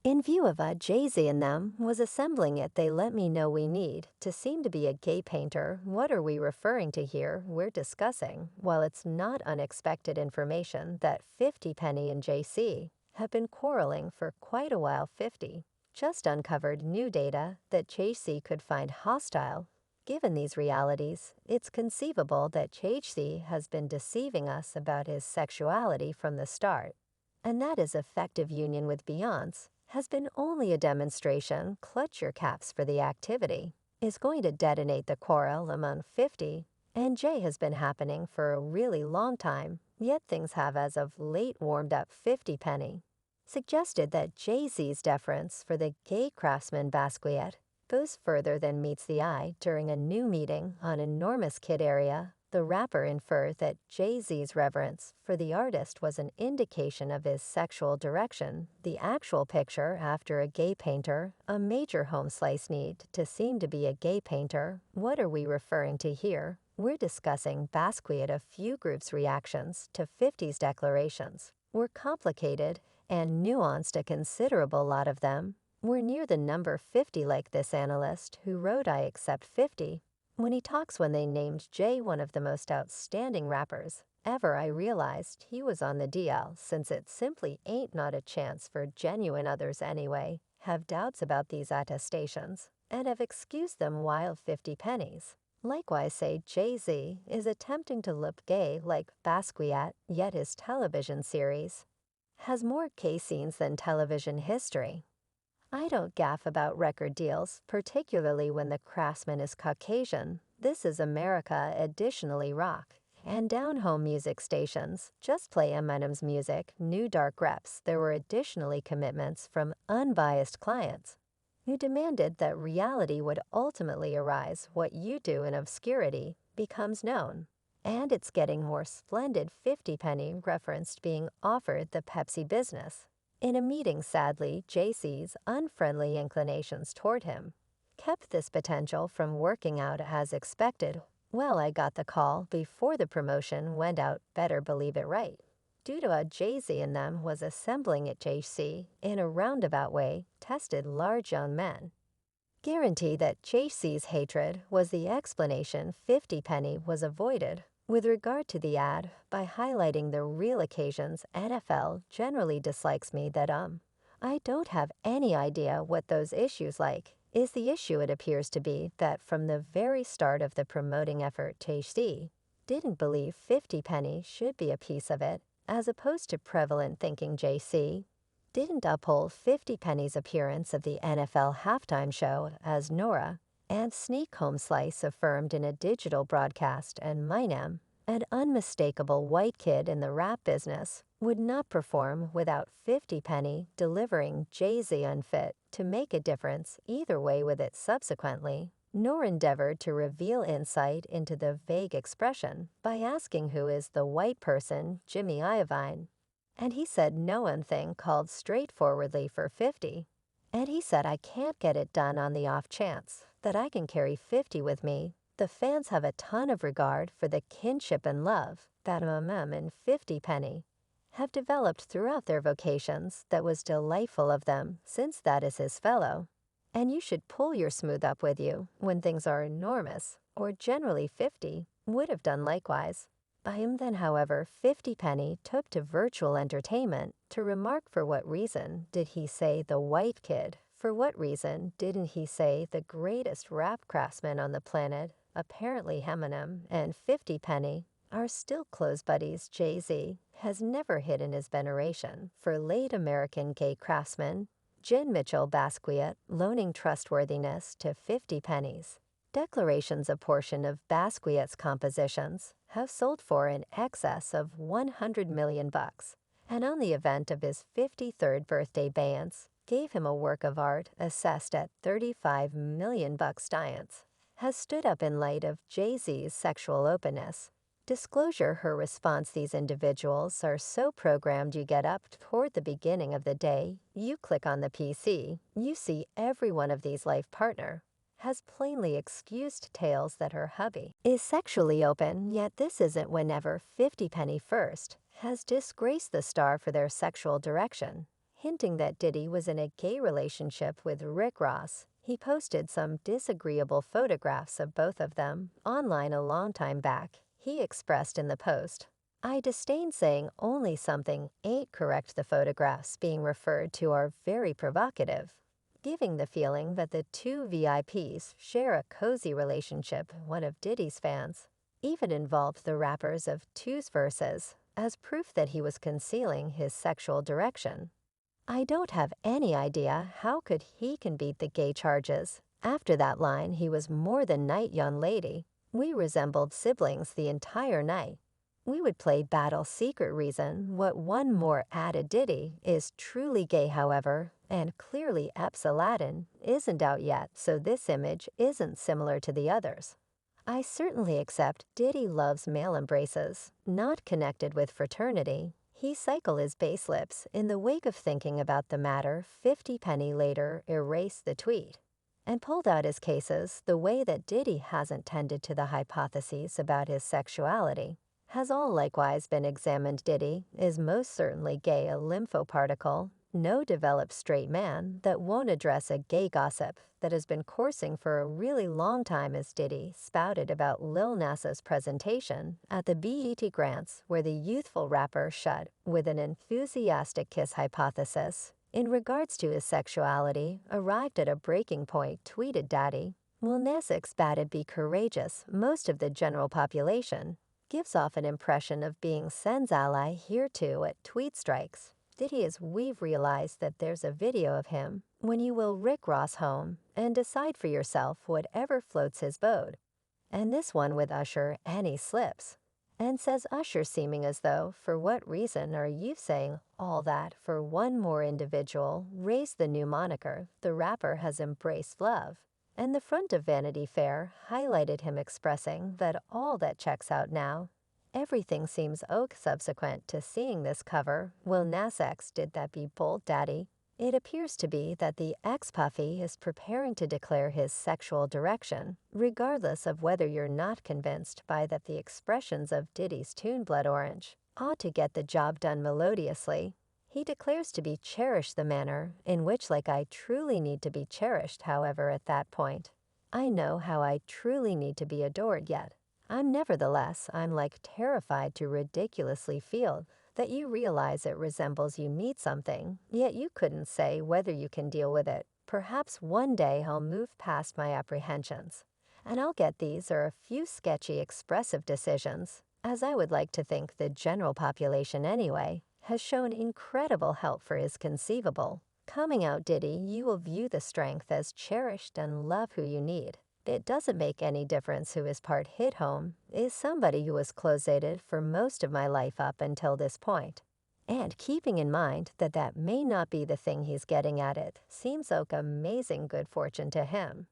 In view of Jay-Z and them was assembling it they let me know we need to seem to be a gay painter. What are we referring to here? We're discussing, while it's not unexpected information, that 50 Penny and JC have been quarreling for quite a while. 50 just uncovered new data that JC could find hostile. Given these realities, it's conceivable that JC has been deceiving us about his sexuality from the start, and that his effective union with Beyonce has been only a demonstration. Clutch your caps, for the activity is going to detonate the quarrel among 50 and Jay has been happening for a really long time, yet things have as of late warmed up. 50 Penny suggested that Jay-Z's deference for the gay craftsman Basquiat goes further than meets the eye. During a new meeting on Enormous Kid Area, the rapper inferred that Jay-Z's reverence for the artist was an indication of his sexual direction. The actual picture after a gay painter, a major home slice need to seem to be a gay painter. What are we referring to here? We're discussing Basquiat. A few groups' reactions to 50's declarations were complicated and nuanced. A considerable lot of them were near the number 50, like this analyst who wrote, "I accept 50 when he talks." When they named Jay one of the most outstanding rappers ever, I realized he was on the DL, since it simply ain't not a chance for genuine. Others, anyway, have doubts about these attestations and have excused them, while 50 Pennies likewise say Jay-Z is attempting to look gay like Basquiat, yet his television series has more gay scenes than television history. I don't gaff about record deals, particularly when the craftsman is Caucasian. This is America. Additionally, rock and down-home music stations just play Eminem's music. New dark reps. There were additionally commitments from unbiased clients who demanded that reality would ultimately arise. What you do in obscurity becomes known. And it's getting more splendid. 50 Penny referenced being offered the Pepsi business in a meeting. Sadly, JC's unfriendly inclinations toward him kept this potential from working out as expected. Well, I got the call before the promotion went out. Better believe it, right? Due to Jay-Z and them was assembling at JC in a roundabout way, tested large young men. Guarantee that JC's hatred was the explanation. 50 Penny was avoided with regard to the ad by highlighting the real occasions. NFL generally dislikes me. That I don't have any idea what those issues like is the issue. It appears to be that from the very start of the promoting effort, JC didn't believe 50 Penny should be a piece of it, as opposed to prevalent thinking. JC didn't uphold 50 Penny's appearance of the NFL halftime show as Nora and Sneak Home Slice affirmed in a digital broadcast, and Minem, an unmistakable white kid in the rap business, would not perform without 50 Penny delivering. Jay-Z unfit to make a difference either way with it. Subsequently, nor endeavored to reveal insight into the vague expression by asking who is the white person, Jimmy Iovine. And he said no one thing called straightforwardly for 50. And he said, I can't get it done on the off chance that I can carry 50 with me. The fans have a ton of regard for the kinship and love that and 50 Penny have developed throughout their vocations. That was delightful of them, since that is his fellow. And you should pull your smooth up with you when things are enormous, or generally 50 would have done likewise. By him then, however, 50 Penny took to virtual entertainment to remark, for what reason did he say the white kid? For what reason didn't he say the greatest rap craftsman on the planet? Apparently Eminem and 50 Penny are still close buddies. Jay-Z has never hidden his veneration for late American gay craftsmen. Jin Mitchell Basquiat loaning trustworthiness to 50 Pennies. Declarations. A portion of Basquiat's compositions have sold for in excess of 100 million bucks, and on the event of his 53rd birthday, Beyonce gave him a work of art assessed at 35 million bucks. Beyonce has stood up in light of Jay-Z's sexual openness. Disclosure. Her response: these individuals are so programmed. You get up toward the beginning of the day, you click on the PC, you see every one of these life partner has plainly excused tales that her hubby is sexually open, yet this isn't. Whenever 50 Penny first has disgraced the star for their sexual direction, hinting that Diddy was in a gay relationship with Rick Ross. He posted some disagreeable photographs of both of them online a long time back. He expressed in the post, "I disdain saying only something ain't correct. The photographs being referred to are very provocative," giving the feeling that the two VIPs share a cozy relationship. One of Diddy's fans even involved the rappers of Two's verses as proof that he was concealing his sexual direction. "I don't have any idea how could he can beat the gay charges. After that line, he was more than night, young lady. We resembled siblings the entire night. We would play battle secret reason. What one more added Diddy is truly gay, however, and clearly Epps Aladdin isn't out yet, so this image isn't similar to the others. I certainly accept Diddy loves male embraces, not connected with fraternity." He cycled his base lips in the wake of thinking about the matter. 50 Penny later erased the tweet and pulled out his cases. The way that Diddy hasn't tended to the hypotheses about his sexuality has all likewise been examined. Diddy is most certainly gay, a lymphoparticle, no developed straight man that won't address a gay gossip that has been coursing for a really long time, as Diddy spouted about Lil Nas's presentation at the BET Grants, where the youthful rapper shut with an enthusiastic kiss hypothesis in regards to his sexuality arrived at a breaking point. Tweeted Daddy, "Will Nas excited be courageous? Most of the general population gives off an impression of being Sen's ally here too at tweet strikes. Diddy is we've realized that there's a video of him when you will Rick Ross home and decide for yourself whatever floats his boat. And this one with Usher, and he slips and says Usher, seeming as though, for what reason are you saying all that for one more individual raised the new moniker. The rapper has embraced love, and the front of Vanity Fair highlighted him expressing that all that checks out now. Everything seems oak." Subsequent to seeing this cover, will Nas X did that be bold? Daddy, it appears to be that the ex-Puffy is preparing to declare his sexual direction, regardless of whether you're not convinced by that. The expressions of Diddy's tune Blood Orange ought to get the job done melodiously. He declares to be cherished the manner in which like I truly need to be cherished. However, at that point, I know how I truly need to be adored yet. I'm like terrified to ridiculously feel that you realize it resembles you meet something, yet you couldn't say whether you can deal with it. Perhaps one day I'll move past my apprehensions, and I'll get these or a few sketchy expressive decisions, as I would like to think the general population anyway, has shown incredible help for his conceivable coming out. Diddy, you will view the strength as cherished and love who you need. It doesn't make any difference who his part hit home is somebody who was closeted for most of my life up until this point. And keeping in mind that that may not be the thing he's getting at, it seems like amazing good fortune to him.